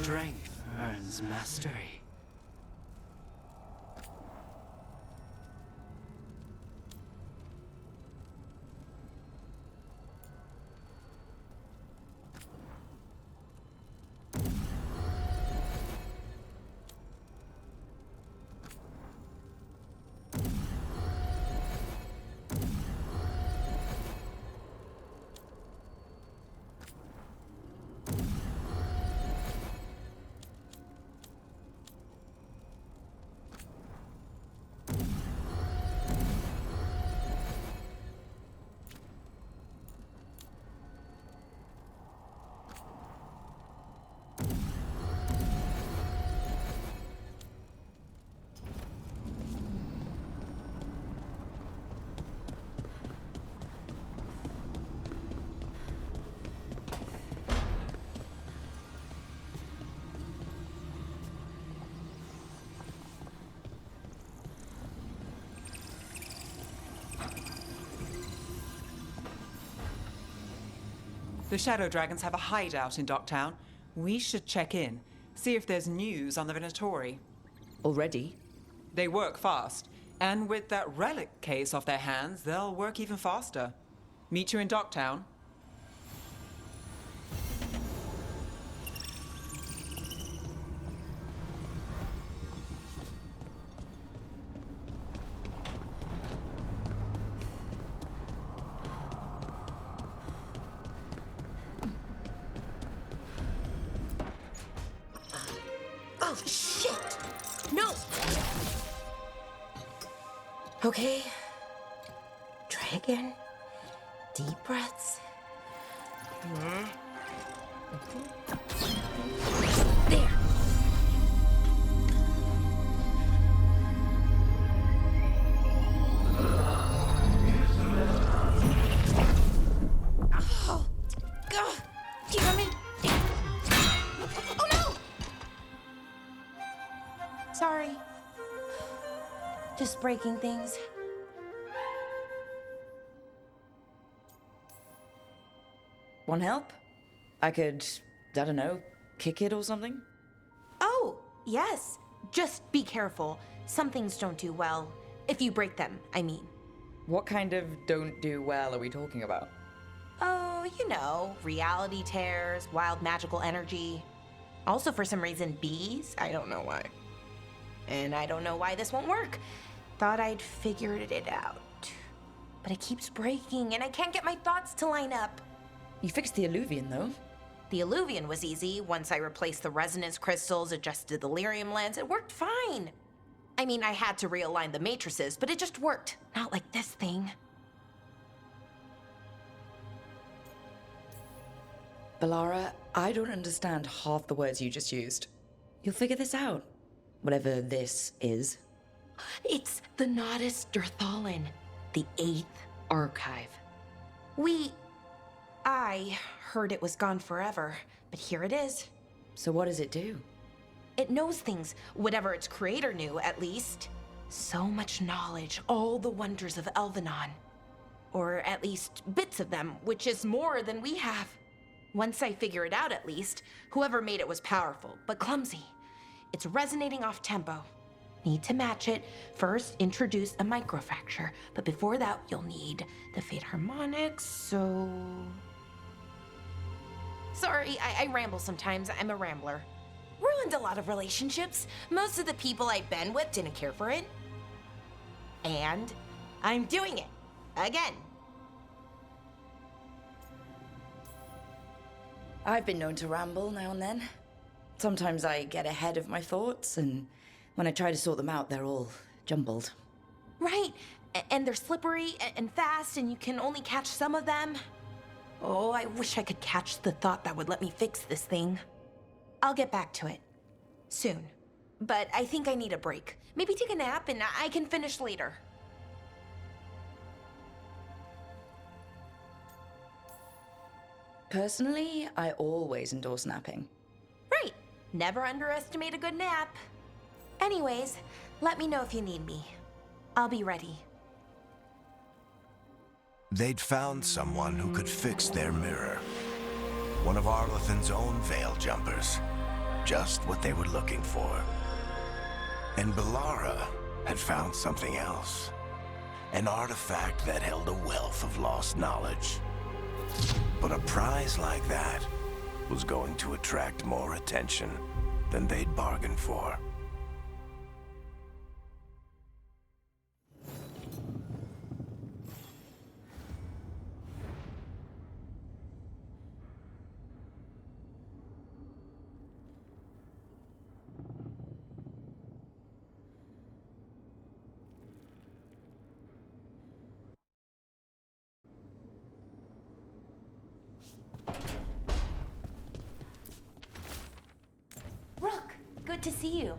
Strength earns mastery. The Shadow Dragons have a hideout in Docktown. We should check in, see if there's news on the Venatori. Already? They work fast, and with that relic case off their hands, they'll work even faster. Meet you in Docktown. Oh, shit! No! Okay. Dragon. Deep breaths. There! Oh! God! Damn it! Oh no! Sorry. Just breaking things. Want help? I could, I don't know, kick it or something? Oh, yes. Just be careful. Some things don't do well. If you break them, I mean. What kind of don't do well are we talking about? Oh, you know, reality tears, wild magical energy. Also, for some reason, bees. I don't know why. And I don't know why this won't work. Thought I'd figured it out. But it keeps breaking, and I can't get my thoughts to line up. You fixed the Alluvian, though. The Alluvian was easy. Once I replaced the resonance crystals, adjusted the lyrium lens, it worked fine. I mean, I had to realign the matrices, but it just worked. Not like this thing. Balara, I don't understand half the words you just used. You'll figure this out. Whatever this is. It's the Nodus Dirthalin, the 8th archive. I heard it was gone forever, but here it is. So what does it do? It knows things, whatever its creator knew, at least. So much knowledge, all the wonders of Elvenon. Or at least bits of them, which is more than we have. Once I figure it out, at least, whoever made it was powerful, but clumsy. It's resonating off tempo. Need to match it. First, introduce a microfracture, but before that, you'll need the Fate Harmonics, so... Sorry, I ramble sometimes. I'm a rambler. Ruined a lot of relationships. Most of the people I've been with didn't care for it. And I'm doing it. Again. I've been known to ramble now and then. Sometimes I get ahead of my thoughts, and when I try to sort them out, they're all jumbled. Right. And they're slippery and fast, and you can only catch some of them. Oh, I wish I could catch the thought that would let me fix this thing. I'll get back to it. Soon. But I think I need a break. Maybe take a nap and I can finish later. Personally, I always endorse napping. Right. Never underestimate a good nap. Anyways, let me know if you need me. I'll be ready. They'd found someone who could fix their mirror. One of Arlathan's own Veil Jumpers. just what they were looking for. And Bellara had found something else. An artifact that held a wealth of lost knowledge. But a prize like that was going to attract more attention than they'd bargained for. Rook, good to see you.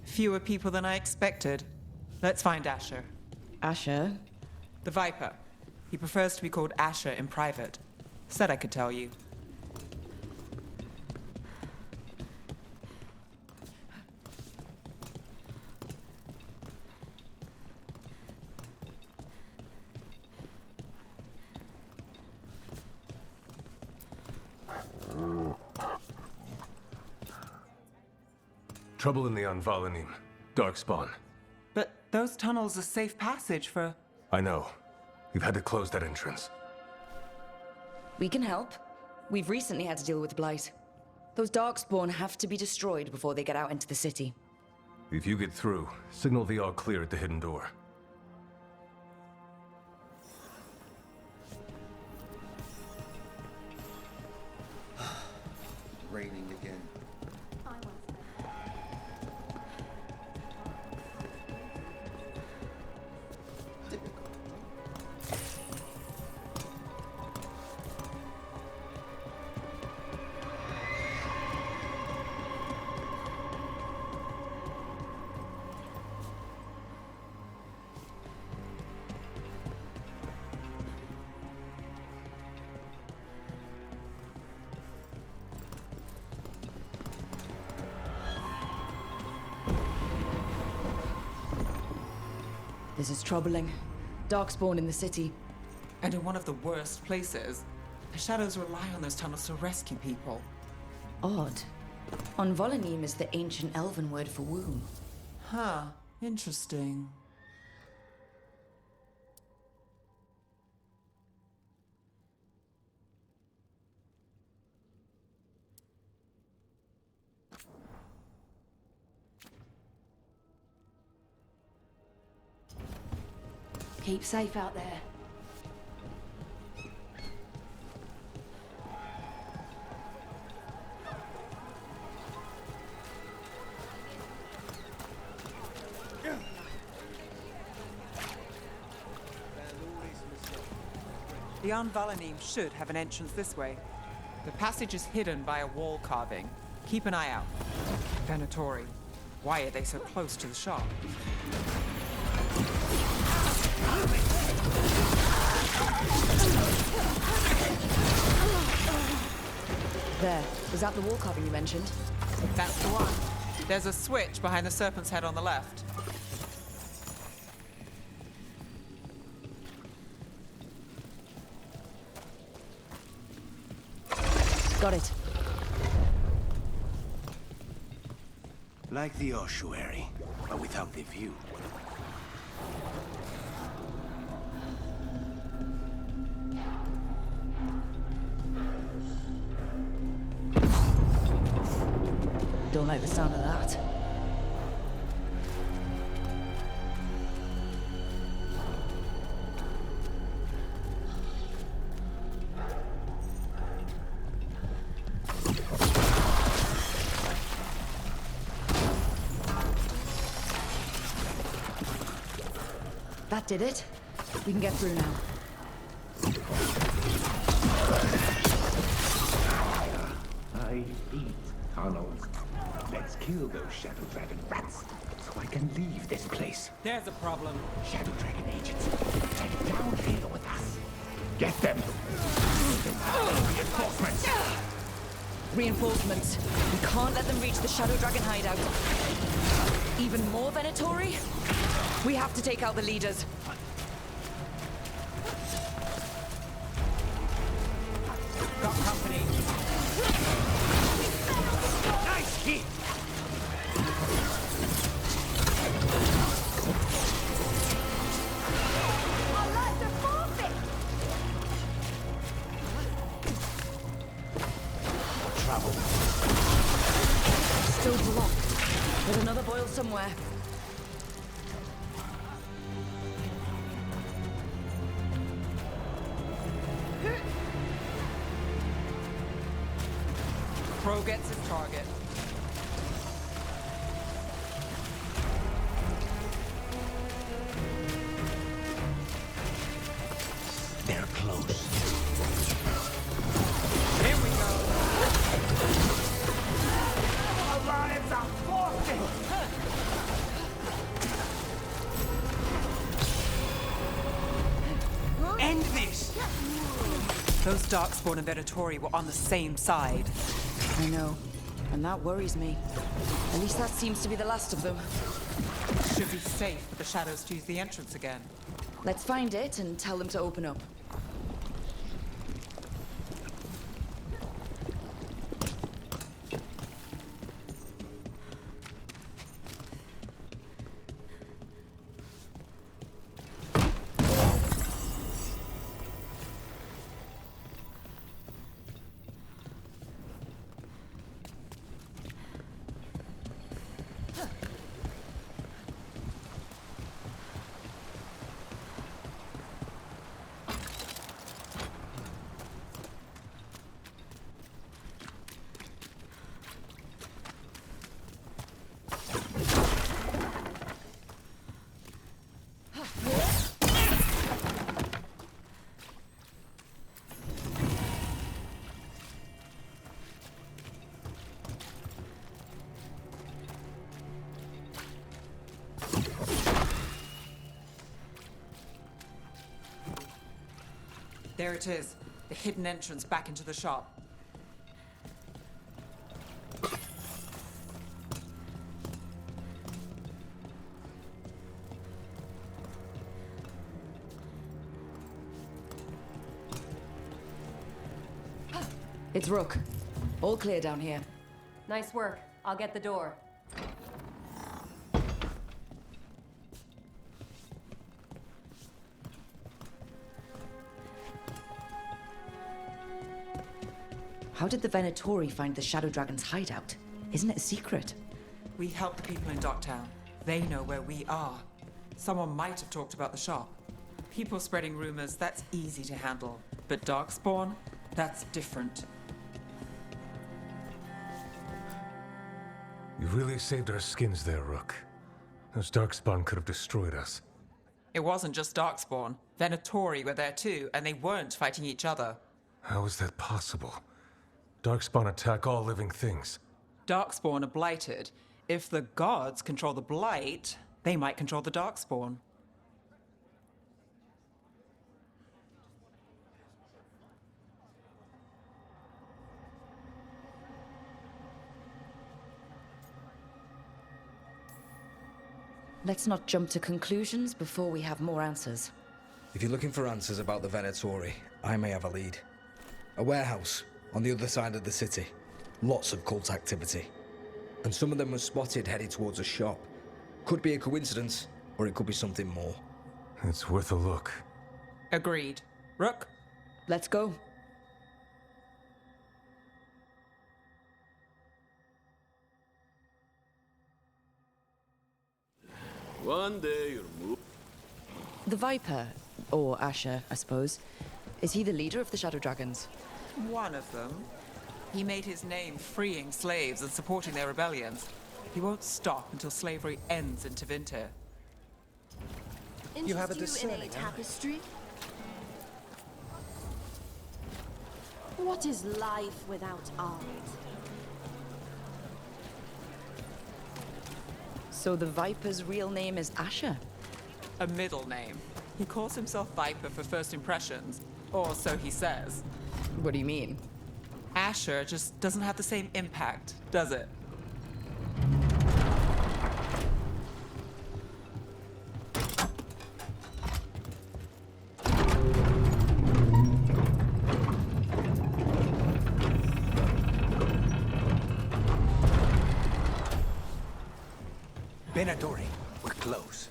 Fewer people than I expected. Let's find Asher. Asher? The Viper. He prefers to be called Asher in private. Said I could tell you. Trouble in the Anvalanim. Darkspawn. But those tunnels are safe passage for... I know. We've had to close that entrance. We can help. We've recently had to deal with Blight. Those Darkspawn have to be destroyed before they get out into the city. If you get through, signal the all clear at the hidden door. Raining again. This is troubling. Darkspawn in the city. And in one of the worst places. The Shadows rely on those tunnels to rescue people. Odd. Anvalanim is the ancient elven word for womb. Huh. Interesting. Keep safe out there. The Anvalanim should have an entrance this way. The passage is hidden by a wall carving. Keep an eye out. Venatori. Why are they so close to the shop? There. Was that the wall carving you mentioned? That's the one. There's a switch behind the serpent's head on the left. Got it. Like the ossuary, but without the view. Don't like the sound of that. That did it. We can get through now. I hate tunnels. Let's kill those Shadow Dragon rats so I can leave this place. There's a problem. Shadow Dragon agents, take down here with us. Get them! Reinforcements! Reinforcements. We can't let them reach the Shadow Dragon hideout. Even more Venatori? We have to take out the leaders. Got company. Nice hit! Our lives are forfeit! Trouble. Still blocked. There's another boil somewhere. Crow gets his target. They're close. Here we go. Our lives are forfeit! End this! Those Darkspawn and Venatori were on the same side. I know. And that worries me. At least that seems to be the last of them. Should be safe for the shadows to use the entrance again. Let's find it and tell them to open up. There it is. The hidden entrance back into the shop. It's Rook. All clear down here. Nice work. I'll get the door. How did the Venatori find the Shadow Dragon's hideout? Isn't it a secret? We help the people in Docktown. They know where we are. Someone might have talked about the shop. People spreading rumors, that's easy to handle. But Darkspawn, that's different. You really saved our skins there, Rook. Those Darkspawn could have destroyed us. It wasn't just Darkspawn. Venatori were there too, and they weren't fighting each other. How is that possible? Darkspawn attack all living things. Darkspawn are blighted. If the gods control the blight, they might control the Darkspawn. Let's not jump to conclusions before we have more answers. If you're looking for answers about the Venatori, I may have a lead. A warehouse on the other side of the city. Lots of cult activity. And some of them were spotted headed towards a shop. Could be a coincidence, or it could be something more. It's worth a look. Agreed. Rook? Let's go. One day you'll move. The Viper, or Asher, I suppose. Is he the leader of the Shadow Dragons? One of them. He made his name freeing slaves and supporting their rebellions. He won't stop until slavery ends in Tevinter. You have a Interest you in a discerning eye. tapestry? What is life without art? So the Viper's real name is Asher? A middle name. He calls himself Viper for first impressions, or so he says. What do you mean? Asher just doesn't have the same impact, does it? Venatori, we're close.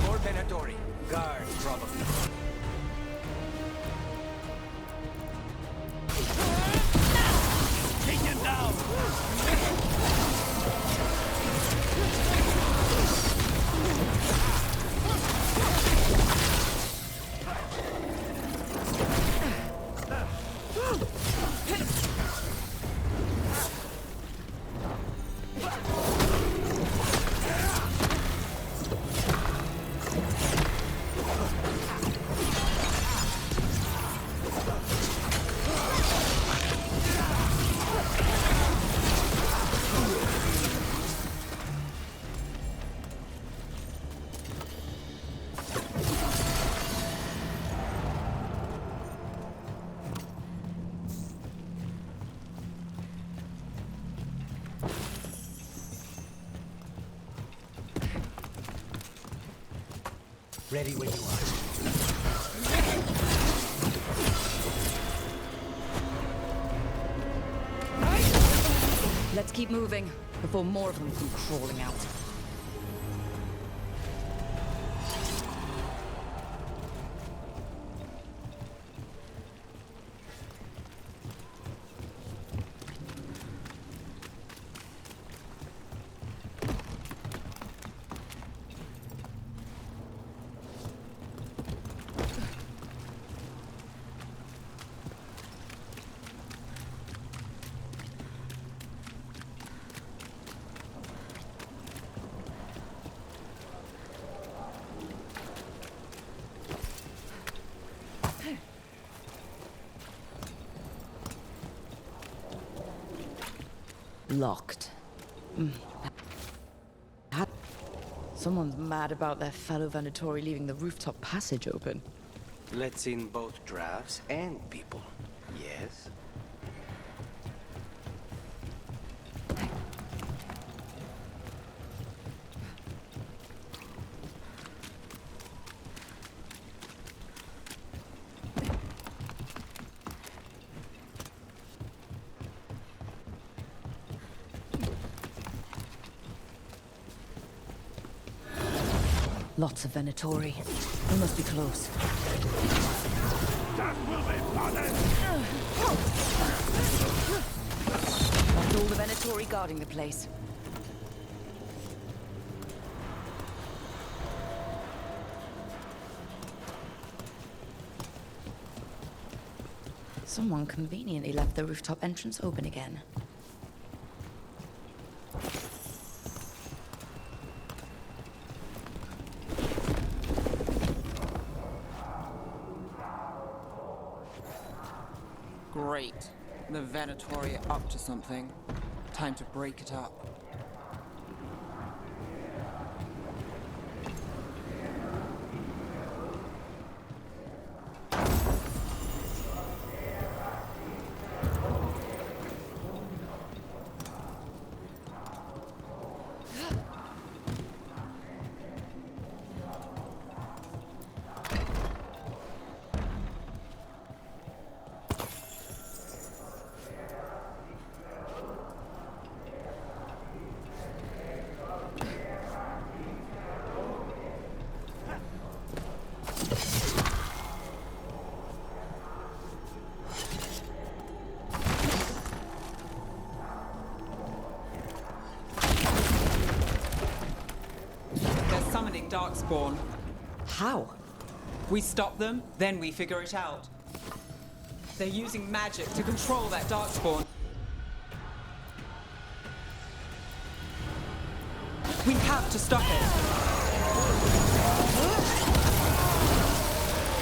More Venatori. Guard, probably. Take him down! Ready when you are. Let's keep moving before more of them come crawling out. Locked. Someone's mad about their fellow Venatori leaving the rooftop passage open. Let's in both drafts and people. Yes? Lots of Venatori. We must be close. That will be punished! That's all the Venatori guarding the place. Someone conveniently left the rooftop entrance open again. Great. The Venatori are up to something. Time to break it up. Darkspawn. How? We stop them, then we figure it out. They're using magic to control that Darkspawn. We have to stop it.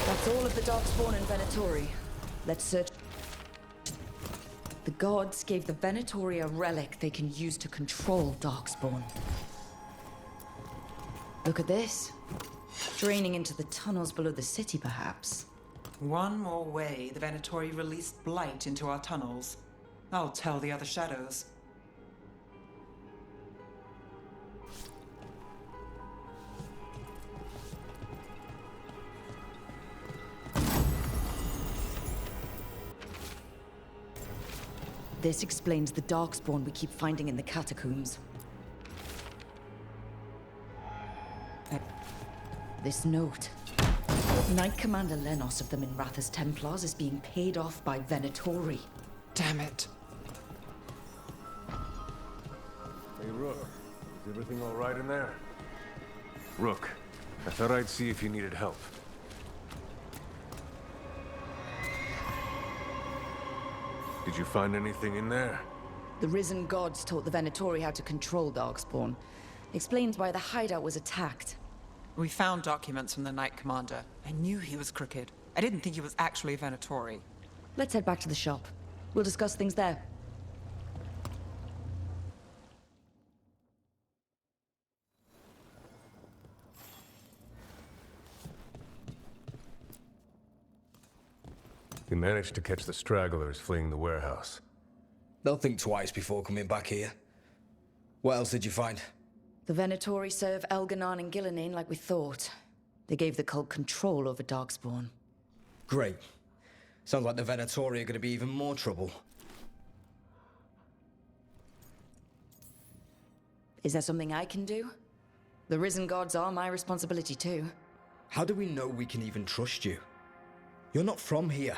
That's all of the Darkspawn in Venatori. Let's search. The gods gave the Venatori a relic they can use to control Darkspawn. Look at this. Draining into the tunnels below the city, perhaps. One more way the Venatori released blight into our tunnels. I'll tell the other shadows. This explains the Darkspawn we keep finding in the catacombs. This note. Knight Commander Lenos of the Minrathous Templars is being paid off by Venatori. Damn it. Hey, Rook. Is everything all right in there? Rook, I thought I'd see if you needed help. Did you find anything in there? The Risen Gods taught the Venatori how to control Darkspawn. Explains why the hideout was attacked. We found documents from the Knight Commander. I knew he was crooked. I didn't think he was actually Venatori. Let's head back to the shop. We'll discuss things there. You managed to catch the stragglers fleeing the warehouse. They'll think twice before coming back here. What else did you find? The Venatori serve Elganon and Gillinane like we thought. They gave the cult control over Darkspawn. Great. Sounds like the Venatori are going to be even more trouble. Is there something I can do? The Risen Gods are my responsibility too. How do we know we can even trust you? You're not from here.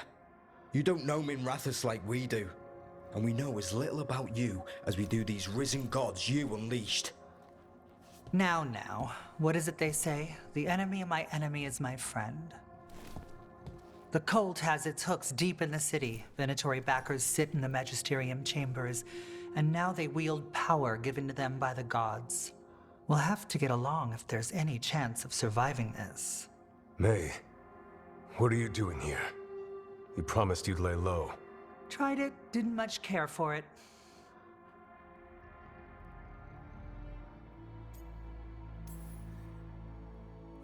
You don't know Minrathous like we do. And we know as little about you as we do these Risen Gods you unleashed. Now, what is it they say? The enemy of my enemy is my friend. The cult has its hooks deep in the city. Venatori backers sit in the Magisterium chambers, and now they wield power given to them by the gods. We'll have to get along if there's any chance of surviving this. May, what are you doing here? You promised you'd lay low. Tried it, didn't much care for it.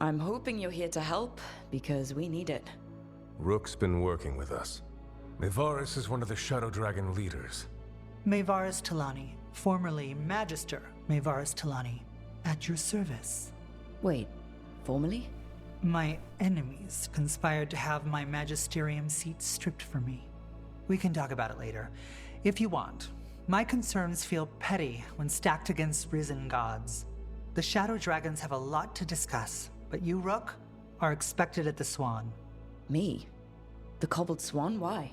I'm hoping you're here to help, because we need it. Rook's been working with us. Mevaris is one of the Shadow Dragon leaders. Mevaris Talani, formerly Magister Mevaris Talani, at your service. Wait, formally? My enemies conspired to have my magisterium seat stripped from me. We can talk about it later, if you want. My concerns feel petty when stacked against risen gods. The Shadow Dragons have a lot to discuss, but you, Rook, are expected at the Swan. Me? The Cobbled Swan? Why?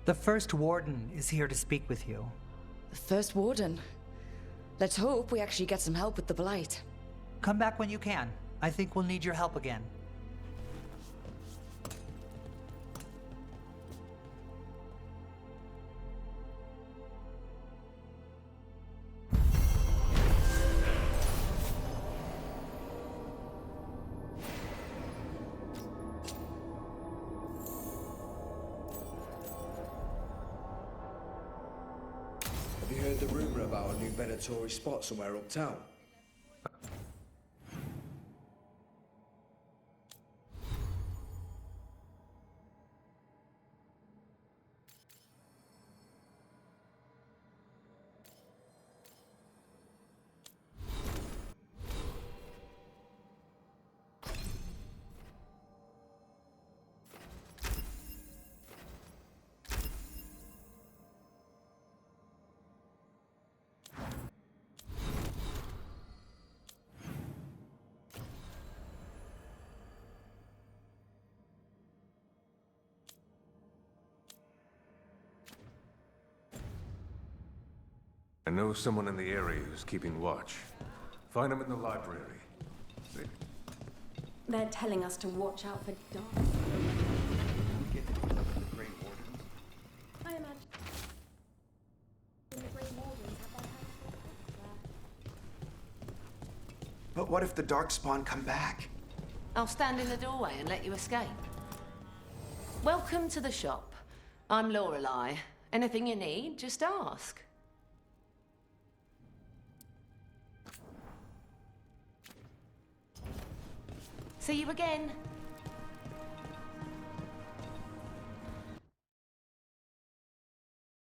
The First Warden is here to speak with you. The First Warden? Let's hope we actually get some help with the Blight. Come back when you can. I think we'll need your help again. Have you heard the rumor about a new Venatori spot somewhere uptown? I know someone in the area who's keeping watch. Find him in the library. See? They're telling us to watch out for dark. I imagine the Grey Wardens have their hands full elsewhere. But what if the Darkspawn come back? I'll stand in the doorway and let you escape. Welcome to the shop. I'm Lorelei. Anything you need, just ask. See you again.